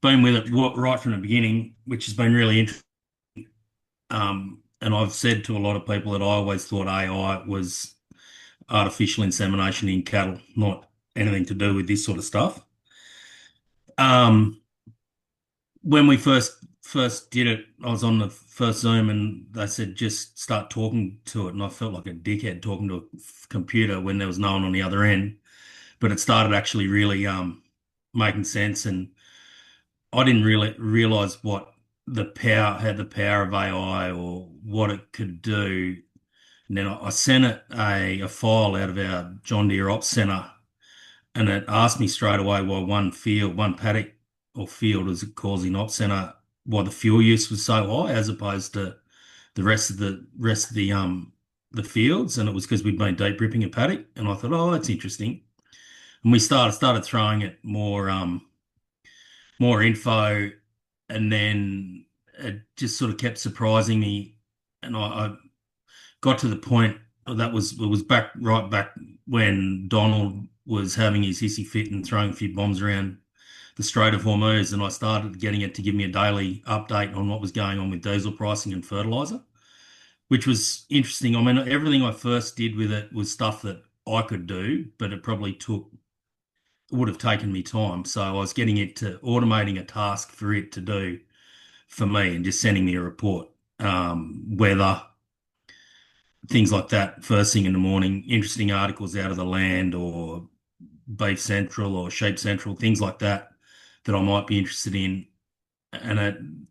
been with it right from the beginning, which has been really interesting. And I've said to a lot of people that I always thought AI was artificial insemination in cattle, not anything to do with this sort of stuff. Um, when we first did it, I was on the first Zoom and they said just start talking to it, and I felt like a dickhead talking to a computer when there was no one on the other end. But it started actually really making sense, and I didn't really realize what had the power of AI or what it could do. And then I sent it a file out of our John Deere Ops Center, and it asked me straight away why one paddock or field, as it calls in Ops Center, why the fuel use was so high as opposed to the fields, and it was because we'd been deep ripping a paddock. And I thought, oh, that's interesting. And we started throwing it more info, and then it just sort of kept surprising me. And I got to the point that it was right back when Donald was having his hissy fit and throwing a few bombs around the Strait of Hormuz, and I started getting it to give me a daily update on what was going on with diesel pricing and fertilizer, which was interesting. I mean, everything I first did with it was stuff that I could do, but it probably would have taken me time. So I was getting it to automating a task for it to do for me and just sending me a report. Weather, things like that, first thing in the morning, interesting articles out of the land or Beef Central or Sheep Central, things like that that I might be interested in. And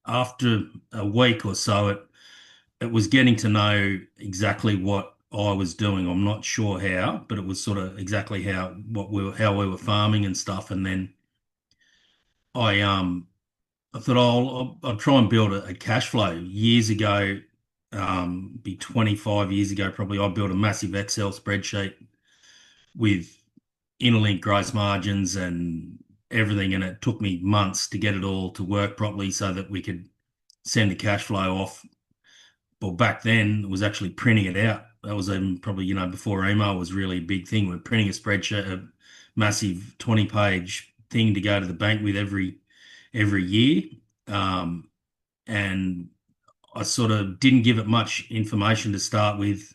after a week or so, it was getting to know exactly what I was doing. I'm not sure how, but it was sort of exactly how we were farming and stuff. And then I I thought I'll try and build a cash flow. Years ago, be 25 years ago probably, I built a massive Excel spreadsheet with interlinked gross margins and everything, and it took me months to get it all to work properly so that we could send the cash flow off. Well, back then it was actually printing it out. That was even probably, before email was really a big thing. We're printing a spreadsheet, a massive 20-page thing to go to the bank with every year. Um, and I sort of didn't give it much information to start with,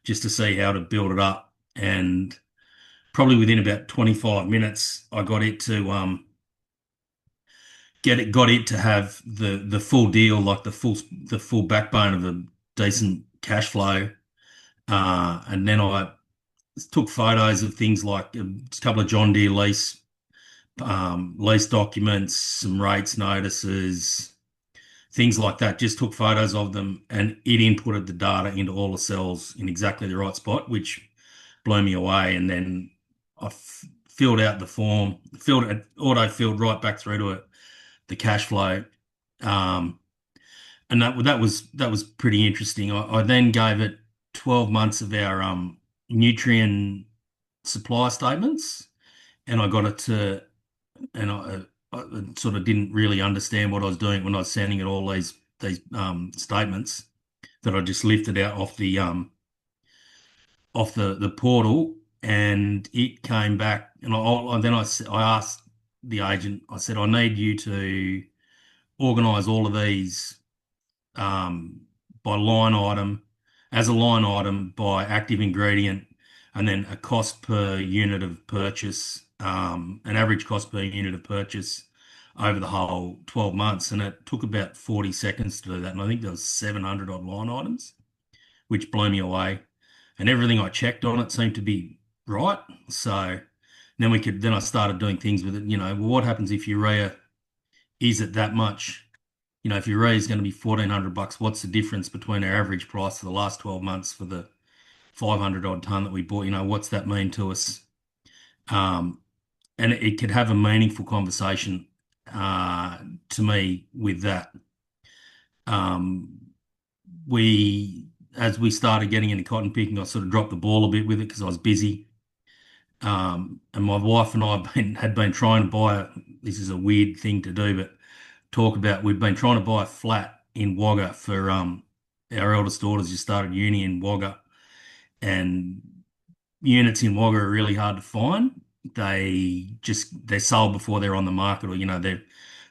just to see how to build it up. And probably within about 25 minutes, I got it to have the full deal, like the full backbone of a decent cash flow. And then I took photos of things like a couple of John Deere lease documents, some rates notices, things like that. Just took photos of them, and it inputted the data into all the cells in exactly the right spot, which blew me away. And then filled out the form, auto filled right back through to the cash flow. Um, and that was pretty interesting. I then gave it 12 months of our nutrient supply statements, and I got it to, and I sort of didn't really understand what I was doing when I was sending it all these statements that I just lifted out off the portal, and it came back, and I asked the agent. I said, I need you to organise all of these um, by line item, as a line item by active ingredient, and then a cost per unit of purchase, an average cost per unit of purchase over the whole 12 months. And it took about 40 seconds to do that. And I think there was 700 odd line items, which blew me away. And everything I checked on it seemed to be right. So then I started doing things with it. Well, what happens if urea is at that much? If your raise is going to be $1,400, what's the difference between our average price for the last 12 months for the 500 odd ton that we bought? What's that mean to us? Um, and it could have a meaningful conversation to me with that. Um, as we started getting into cotton picking, I sort of dropped the ball a bit with it because I was busy. And my wife and I had been trying to this is a weird thing to do, but we've been trying to buy a flat in Wagga for our eldest daughter's just started uni in Wagga, and units in Wagga are really hard to find. they're sold before they're on the market, or they're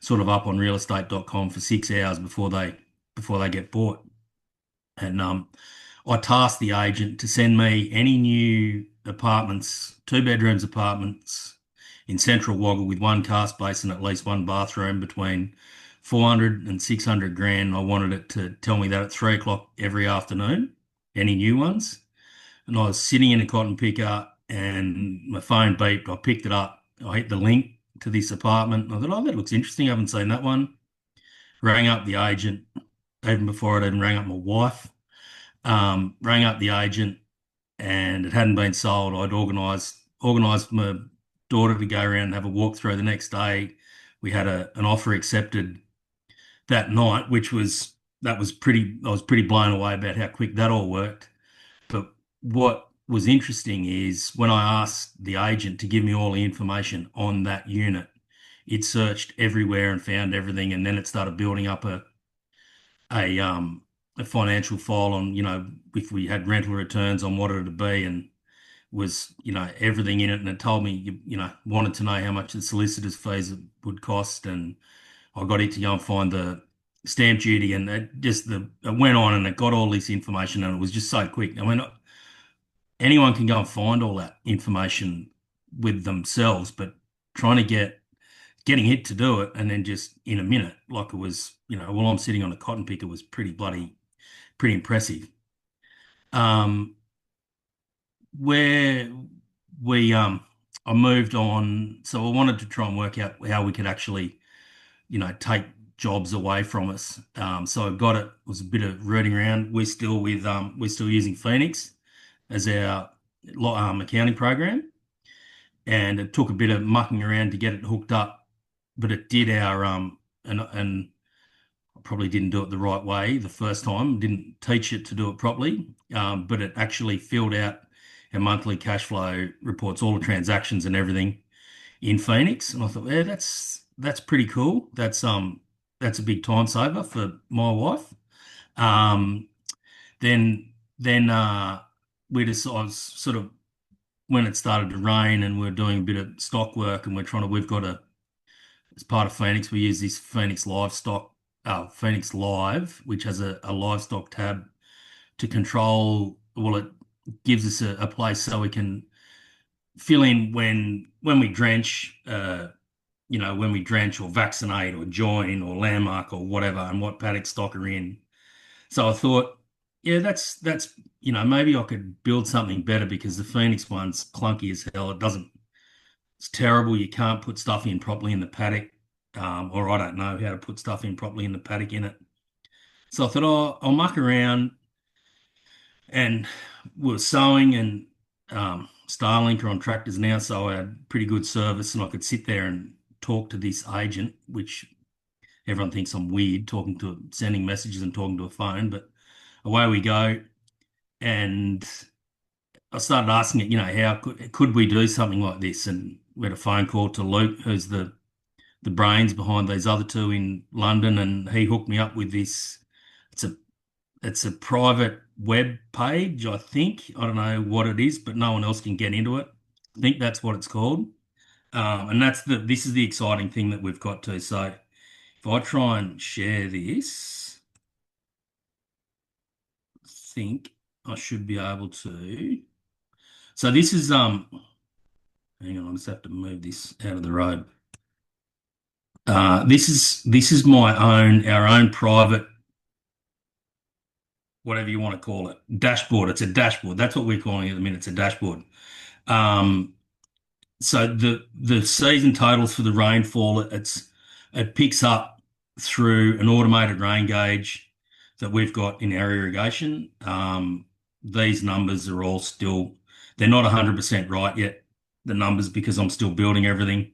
sort of up on realestate.com for 6 hours before they get bought. And I tasked the agent to send me any new apartments, two bedrooms apartments in central Wagga with one car space and at least one bathroom between 400 and 600 grand. I wanted it to tell me that at 3 o'clock every afternoon, any new ones. And I was sitting in a cotton picker and my phone beeped. I picked it up. I hit the link to this apartment. I thought, oh, that looks interesting. I haven't seen that one. Rang up the agent even before I'd even rang up my wife. Rang up the agent and it hadn't been sold. I'd organised my daughter to go around and have a walk through the next day. We had an offer accepted that night, that was pretty. I was pretty blown away about how quick that all worked. But what was interesting is when I asked the agent to give me all the information on that unit, it searched everywhere and found everything, and then it started building up a um a financial file on, if we had rental returns on what it would be, and was, everything in it. And it told me, wanted to know how much the solicitor's fees would cost. And I got it to go and find the stamp duty, and it went on and it got all this information, and it was just so quick. I mean, anyone can go and find all that information with themselves, but trying to getting it to do it and then just in a minute, like it was, while I'm sitting on a cotton picker, was pretty impressive. Um, where we I moved on, so I wanted to try and work out how we could actually, take jobs away from us. So I got it. Was a bit of rooting around. We're still using Phoenix as our accounting program, and it took a bit of mucking around to get it hooked up, but it did our and I probably didn't do it the right way the first time. Didn't teach it to do it properly, but it actually filled out our monthly cash flow reports, all the transactions and everything in Phoenix. And I thought, yeah, that's pretty cool. That's a big time saver for my wife. Um, then I was sort of when it started to rain and we're doing a bit of stock work and we've got as part of Phoenix, we use this Phoenix Live, which has a livestock tab to control. Well, it gives us a place so we can fill in when we drench, when we drench or vaccinate or join or landmark or whatever, and what paddock stock are in. So I thought, yeah, that's maybe I could build something better because the Phoenix one's clunky as hell. It's terrible. You can't put stuff in properly in the paddock, or I don't know how to put stuff in properly in the paddock in it. So I thought, oh, I'll muck around, and we were sowing and Starlink are on tractors now, so I had pretty good service, and I could sit there and talk to this agent, which everyone thinks I'm weird sending messages and talking to a phone, but away we go. And I started asking it, how could we do something like this? And we had a phone call to Luke, who's the brains behind these other two in London, and he hooked me up with this. It's a it's a private web page, I think. I don't know what it is, but no one else can get into it. I think that's what it's called. And this is the exciting thing that we've got to. So if I try and share this, I think I should be able to. So this is hang on, I just have to move this out of the road. This is our own private, whatever you want to call it, dashboard. It's a dashboard. That's what we're calling it at the minute. It's a dashboard. Um, so the season totals for the rainfall, it picks up through an automated rain gauge that we've got in our irrigation. These numbers are all they're not 100% right yet, the numbers, because I'm still building everything.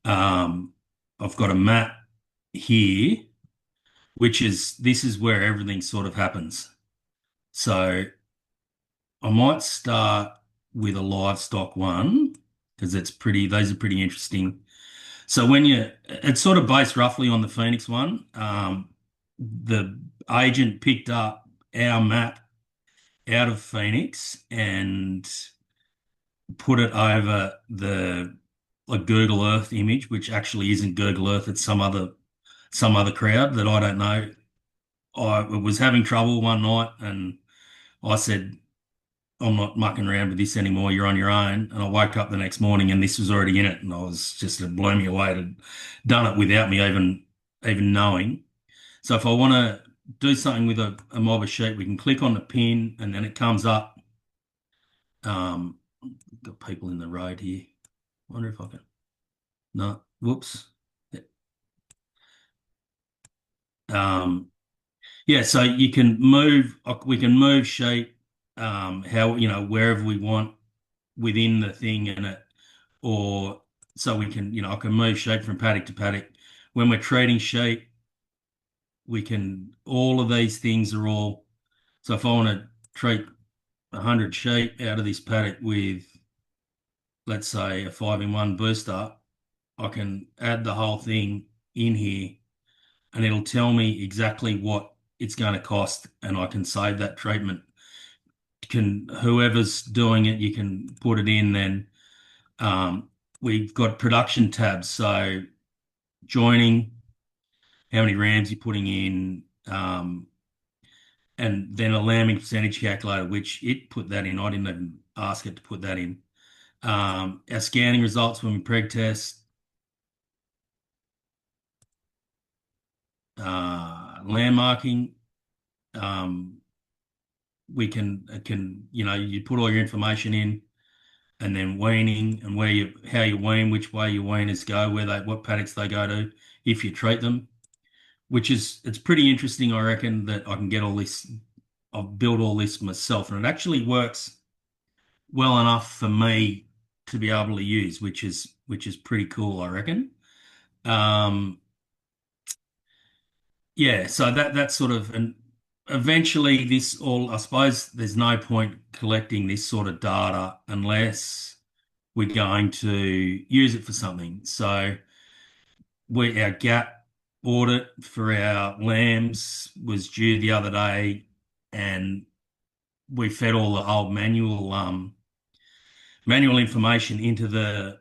I've got a map here, this is where everything sort of happens. So I might start with a livestock one because those are pretty interesting. So it's sort of based roughly on the Phoenix one. The agent picked up our map out of Phoenix and put it over the like Google Earth image, which actually isn't Google Earth, it's some other crowd that I don't know. I was having trouble one night and I said, I'm not mucking around with this anymore. You're on your own. And I woke up the next morning and this was already in it. And I was just, it blew me away. It had done it without me even knowing. So if I want to do something with a mob of sheep, we can click on the pin and then it comes up. Um, got people in the road here. Wonder if I can. No, whoops. Um, yeah, so you can move, we can move sheep, how, wherever we want within the thing in it, or so we can, I can move sheep from paddock to paddock. When we're trading sheep, all of these things are all, so if I want to treat 100 sheep out of this paddock with, let's say, a 5-in-1 booster, I can add the whole thing in here and it'll tell me exactly what it's going to cost and I can save that treatment. Whoever's doing it, you can put it in then. Um, we've got production tabs. So joining, how many rams you're putting in, and then a lambing percentage calculator, which it put that in. I didn't even ask it to put that in. Our scanning results when we preg test, landmarking. Um, we can you put all your information in, and then weaning and how you wean, which way your weaners go, what paddocks they go to, if you treat them. It's pretty interesting. I reckon that I can get all this. I've built all this myself, and it actually works well enough for me to be able to use, which is pretty cool, I reckon. Um, yeah, so that's sort of, and eventually this all, I suppose there's no point collecting this sort of data unless we're going to use it for something. So our gap audit for our lambs was due the other day, and we fed all the old manual information into the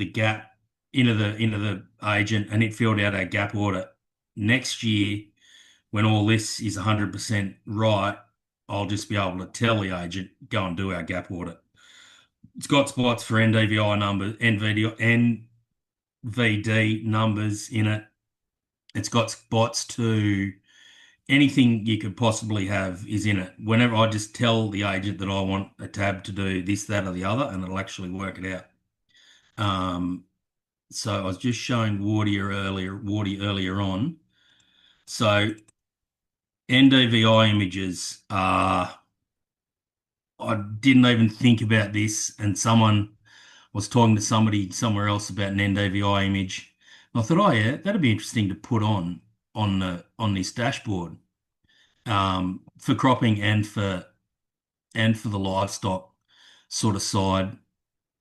gap into the agent, and it filled out our gap audit. Next year, when all this is 100% right, I'll just be able to tell the agent, go and do our gap audit. It's got spots for NDVI numbers, NVD numbers in it. It's got spots to anything you could possibly have is in it. Whenever I just tell the agent that I want a tab to do this, that, or the other, and it'll actually work it out. So I was just showing Wardy earlier on. So NDVI images are, I didn't even think about this, and someone was talking to somebody somewhere else about an NDVI image. And I thought, oh yeah, that'd be interesting to put on this dashboard, for cropping and for the livestock sort of side.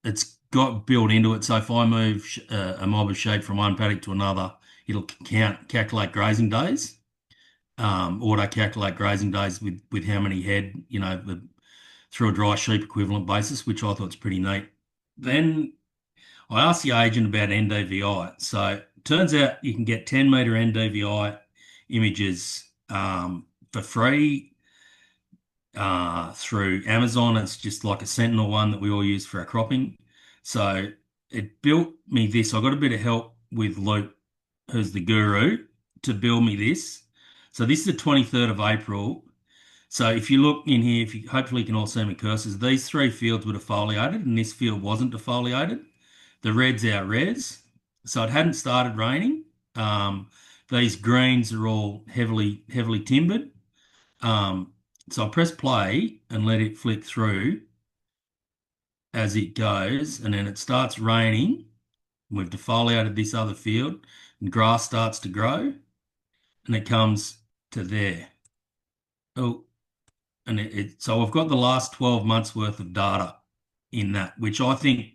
It's got built into it. So if I move a mob of sheep from one paddock to another, it'll calculate grazing days, auto calculate grazing days with how many head, through a dry sheep equivalent basis, which I thought was pretty neat. Then I asked the agent about NDVI. So it turns out you can get 10-meter NDVI images, for free, through Amazon. It's just like a Sentinel one that we all use for our cropping. So it built me this. I got a bit of help with Luke, who's the guru, to build me this. So this is the 23rd of April. So if you look in here, hopefully you can all see my cursors. These three fields were defoliated and this field wasn't defoliated. The red's our res. So it hadn't started raining. Um, these greens are all heavily timbered. Um, so I press play and let it flick through as it goes, and then it starts raining. We've defoliated this other field, and grass starts to grow, and it comes to there. Oh, and so I've got the last 12 months worth of data in that, which I think,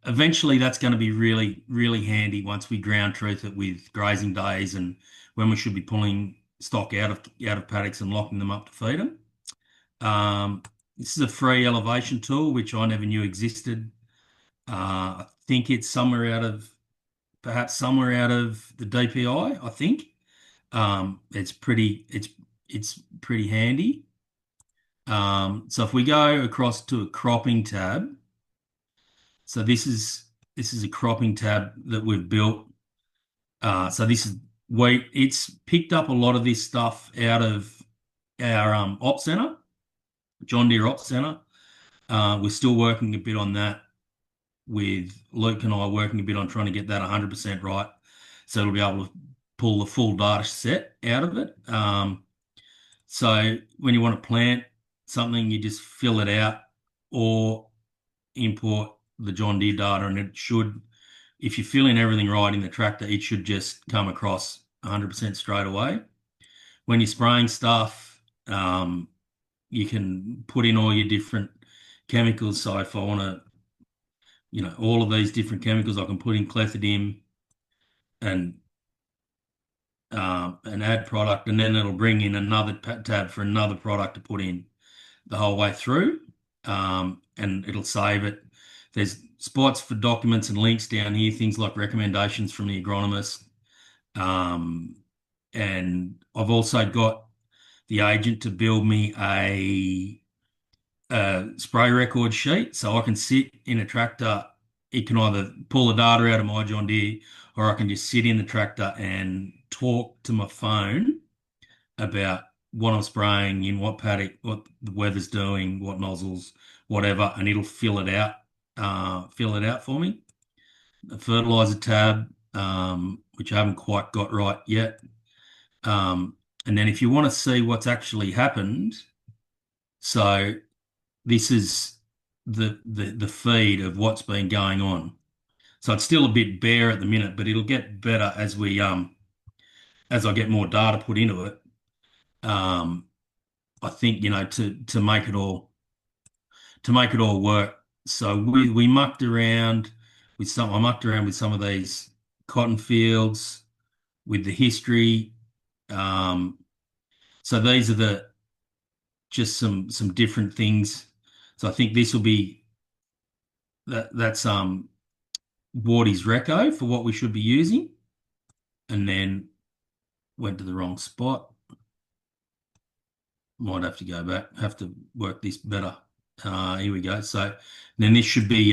eventually that's going to be really, really handy once we ground truth it with grazing days and when we should be pulling stock out of paddocks and locking them up to feed them. This is a free elevation tool, which I never knew existed. I think it's perhaps somewhere out of the DPI, I think. It's pretty handy. So if we go across to a cropping tab, so this is a cropping tab that we've built. So this is wait, it's picked up a lot of this stuff out of our op center, John Deere Op Center. We're still working a bit on that with Luke and I working a bit on trying to get that 100% right. So it'll be able to pull the full data set out of it. So when you want to plant something, you just fill it out or import the John Deere data, and it should, if you fill in everything right in the tractor, it should just come across 100% straight away. When you're spraying stuff, you can put in all your different chemicals. So if I want to, all of these different chemicals, I can put in clethodim and add product, and then it'll bring in another tab for another product to put in the whole way through, and it'll save it. There's spots for documents and links down here, things like recommendations from the agronomist. Um, and I've also got the agent to build me a spray record sheet so I can sit in a tractor. It can either pull the data out of my John Deere or I can just sit in the tractor and talk to my phone about what I'm spraying in what paddock, what the weather's doing, what nozzles, whatever, and it'll fill it out for me. A fertilizer tab, which I haven't quite got right yet. And then if you want to see what's actually happened, so this is the feed of what's been going on. So it's still a bit bare at the minute, but it'll get better as I get more data put into it. Um, I think to make it all work. So we mucked around I mucked around with some of these cotton fields with the history. Um, so these are the just some different things. So I think this will be that's Wardy's reco for what we should be using, and then went to the wrong spot. Might have to go back. Have to work this better. Here we go. So then this should be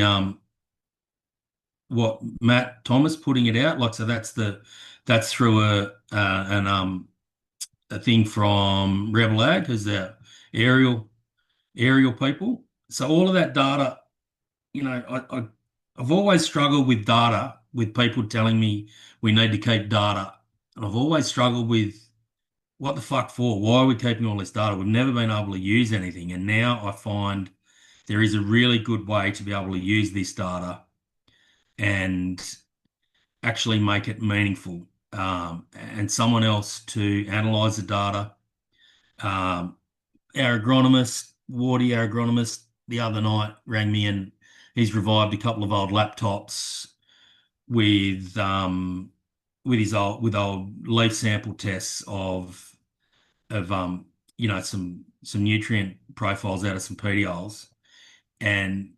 what Matt Thomas putting it out. Like so, that's through a thing from Rebel Ag, who's our aerial people. So all of that data, I've always struggled with data, with people telling me we need to keep data, and I've always struggled with what the fuck for? Why are we keeping all this data? We've never been able to use anything, and now I find there is a really good way to be able to use this data and actually make it meaningful, and someone else to analyze the data. Um, our agronomist, Wardy, our agronomist, the other night rang me and he's revived a couple of old laptops with with old leaf sample tests of some nutrient profiles out of some pedioles, and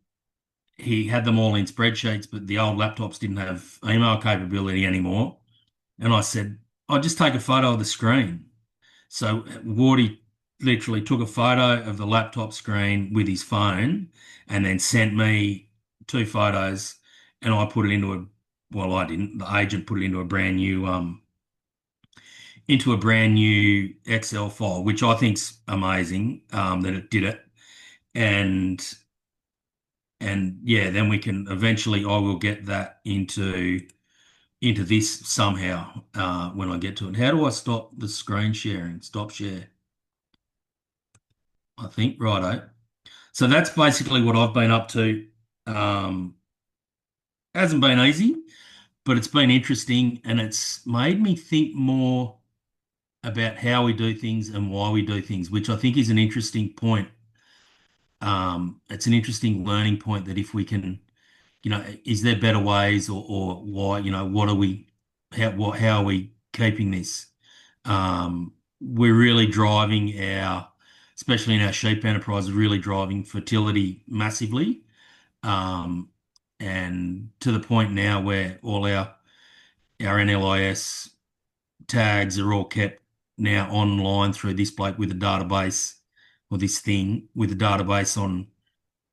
he had them all in spreadsheets, but the old laptops didn't have email capability anymore. And I said, I'll just take a photo of the screen. So Wardy literally took a photo of the laptop screen with his phone and then sent me two photos, and I put it well, I didn't, the agent put it into a brand new Excel file, which I think's amazing, that it did it. And yeah, then we can eventually I will get that into this somehow when I get to it. How do I stop the screen sharing? Stop share. I think righto. So that's basically what I've been up to. Um, hasn't been easy, but it's been interesting, and it's made me think more about how we do things and why we do things, which I think is an interesting point. It's an interesting learning point that if we can, is there better ways, or why, what are we, how are we keeping this? We're really driving our especially in our sheep enterprise, are really driving fertility massively. Um, and to the point now where all our NLIS tags are all kept now online through this bloke with a database or this thing with a database on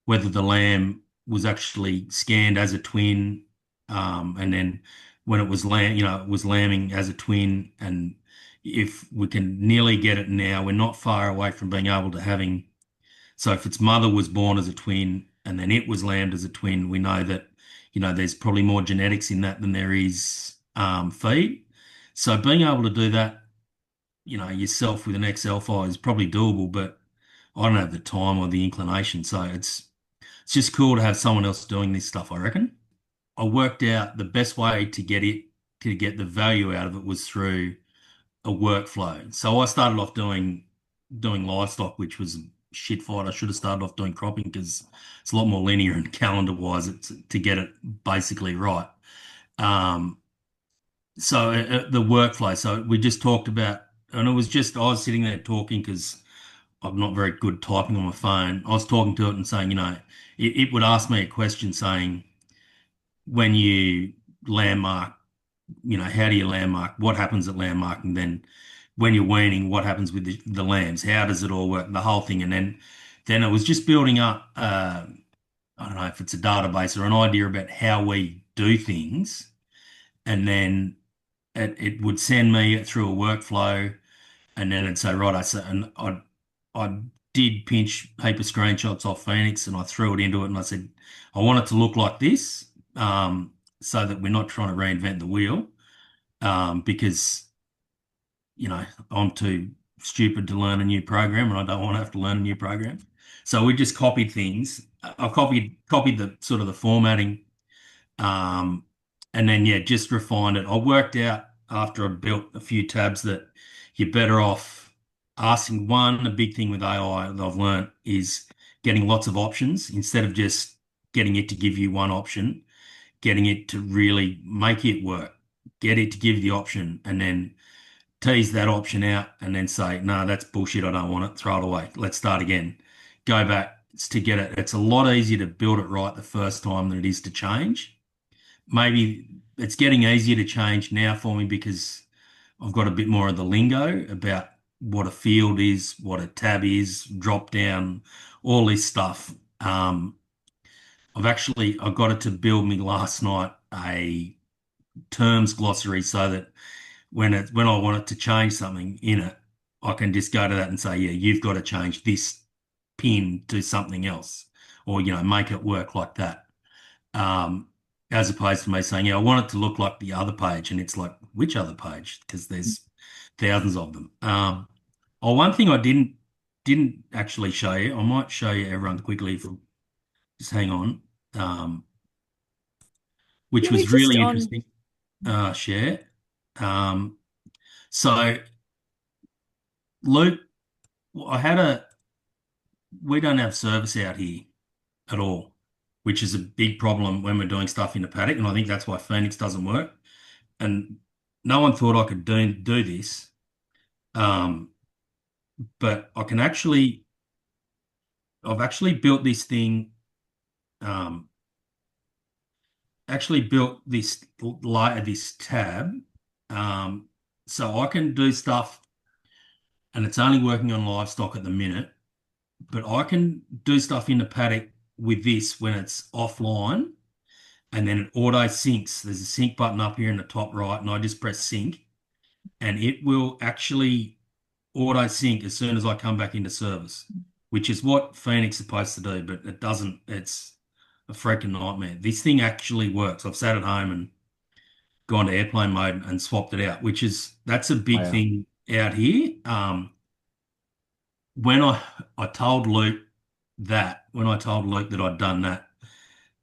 whether the lamb was actually scanned as a twin, and then when it was it was lambing as a twin, and if we can nearly get it now, we're not far away from being able to having. So if its mother was born as a twin and then it was lambed as a twin, we know that there's probably more genetics in that than there is feed. So being able to do that, yourself with an Excel file is probably doable, but I don't have the time or the inclination. So it's just cool to have someone else doing this stuff, I reckon. I worked out the best way to get the value out of it was through a workflow. So I started off doing livestock, which was shit fight. I should have started off doing cropping because it's a lot more linear and calendar wise to get it basically right. Um, so the workflow. So we just talked about, and it was just I was sitting there talking because I'm not very good typing on my phone. I was talking to it and saying, it would ask me a question saying, when you landmark, how do you landmark? What happens at landmarking? Then when you're weaning, what happens with the lambs? How does it all work? The whole thing. And then it was just building up, I don't know if it's a database or an idea about how we do things. And then it would send me through a workflow and then it'd say, right, I did pinch paper screenshots off Phoenix and I threw it into it and I said, I want it to look like this, so that we're not trying to reinvent the wheel, because, I'm too stupid to learn a new program and I don't want to have to learn a new program. So we just copied things. I copied the sort of the formatting, um, and then yeah, just refined it. I worked out after I built a few tabs that you're better off asking one. A big thing with AI that I've learned is getting lots of options instead of just getting it to give you one option, getting it to really make it work. Get it to give you the option and then tease that option out and then say, no, that's bullshit. I don't want it. Throw it away. Let's start again. Go back to get it. It's a lot easier to build it right the first time than it is to change. Maybe it's getting easier to change now for me because I've got a bit more of the lingo about what a field is, what a tab is, drop down, all this stuff. I got it to build me last night a terms glossary so that when I want it to change something in it, I can just go to that and say, yeah, you've got to change this pin to something else, or make it work like that. As opposed to me saying, yeah, I want it to look like the other page, and it's like, which other page? Because there's thousands of them. Oh, one thing I didn't actually show you, I might show you everyone quickly if just hang on, which Yeah, we was just really on. interesting. Share. Um, so Luke, I had a we don't have service out here at all, which is a big problem when we're doing stuff in the paddock, and I think that's why Phoenix doesn't work. And no one thought I could do this, um, but I've actually built this thing, um, actually built this tab, um, so I can do stuff, and it's only working on livestock at the minute, but I can do stuff in the paddock with this when it's offline and then it auto syncs. There's a sync button up here in the top right, and I just press sync, and it will actually auto sync as soon as I come back into service, which is what Phoenix is supposed to do, but it doesn't. It's a freaking nightmare. This thing actually works. I've sat at home and gone to airplane mode and swapped it out, that's a Oh, big yeah. thing out here. When I told Luke when I told Luke that I'd done that,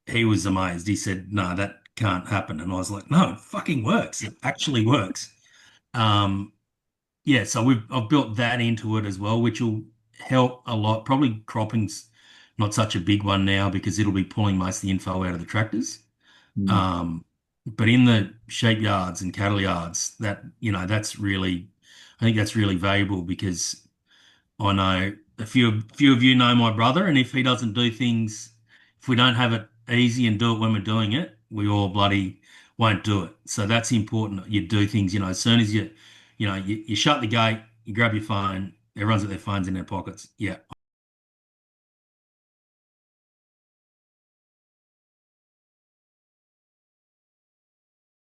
he was amazed. He said, "No, that can't happen." And I was like, "No, it fucking works. It actually works." Um, yeah, so I've built that into it as well, which will help a lot. Probably cropping's not such a big one now because it'll be pulling most of the info out of the tractors. Mm. Um, but in the sheep yards and cattle yards, I think that's really valuable because I know. a few of you know my brother, and if he doesn't do things, if we don't have it easy and do it when we're doing it, we all bloody won't do it. So that's important. You do things, as soon as you shut the gate, you grab your phone, everyone's got their phones in their pockets. Yeah.